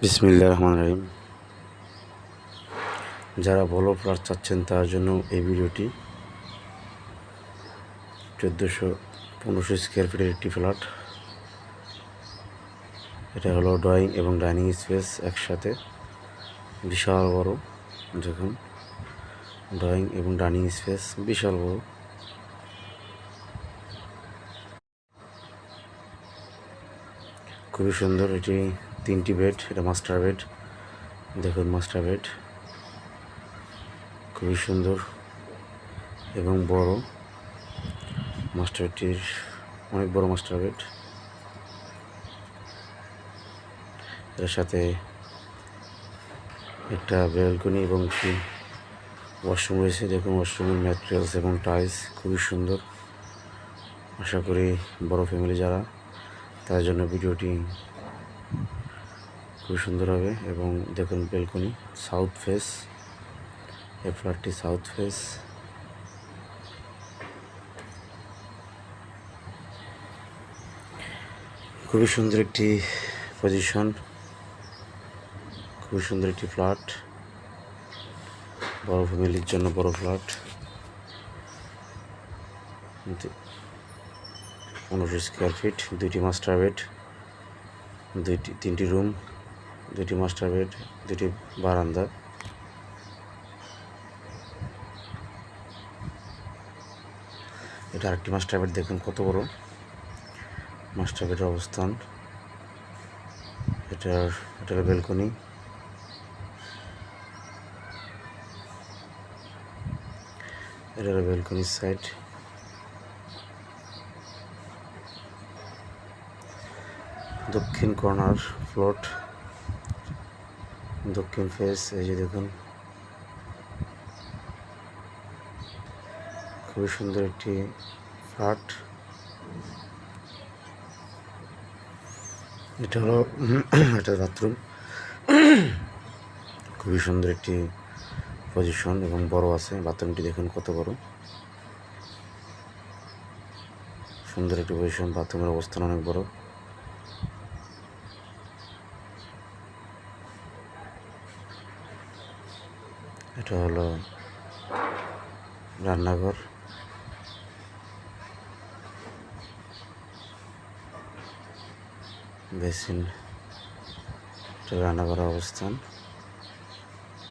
বিসমিল্লাহির রহমানির রহিম। যারা ভালো ফ্ল্যাট চাচ্ছেন তার জন্য এই ভিডিওটি। 1415 স্কোয়ার ফিটের একটি ফ্ল্যাট। এটা হলো ড্রয়িং এবং ডাইনিং স্পেস একসাথে, বিশাল বড়। দেখুন, ড্রয়িং এবং ডাইনিং স্পেস বিশাল বড়। খুবই সুন্দর। এটি 3টি বেড, এটা মাস্টার বেড। দেখুন, মাস্টার বেড খুবই সুন্দর এবং বড়। মাস্টার বেডটির অনেক বড় মাস্টার বেড। এর সাথে একটা ব্যালকনি এবং একটি ওয়াশরুম রয়েছে। দেখুন, ওয়াশরুমের ম্যাটেরিয়ালস এবং টাইলস খুবই সুন্দর। আশা করি বড় ফ্যামিলি যারা, তার জন্য ভিডিওটি খুবই সুন্দর হবে। এবং দেখুন, ব্যালকনি সাউথ ফেস, এই ফ্ল্যাটটি সাউথ ফেস। খুবই সুন্দর একটি পজিশন, খুবই সুন্দর একটি ফ্ল্যাট, বড় ফ্যামিলির জন্য বড় ফ্ল্যাট। 15 স্কোয়ার ফিট, 2টি মাস্টার বেড, 3টি রুম, 2টি মাস্টার বেড, 2টি বারান্দা। এটা আরেকটি মাস্টার বেড। দেখুন কত বড় মাস্টার বেডের অবস্থান। এটার ব্যালকনি। এটার ব্যালকনির সাইড। দক্ষিণ কর্নার ফ্লোট, দক্ষিণ ফেস। এই যে দেখুন, খুবই সুন্দর একটি ফ্ল্যাট। এটা হলো এটা বাথরুম। খুবই সুন্দর একটি পজিশন এবং বড় আছে। বাথরুমটি দেখুন কত বড়, সুন্দর একটি পজিশন। বাথরুমের অবস্থান অনেক বড়। এটা হলো রান্নাঘর, বেসিন। এটা রান্নাঘরের অবস্থান।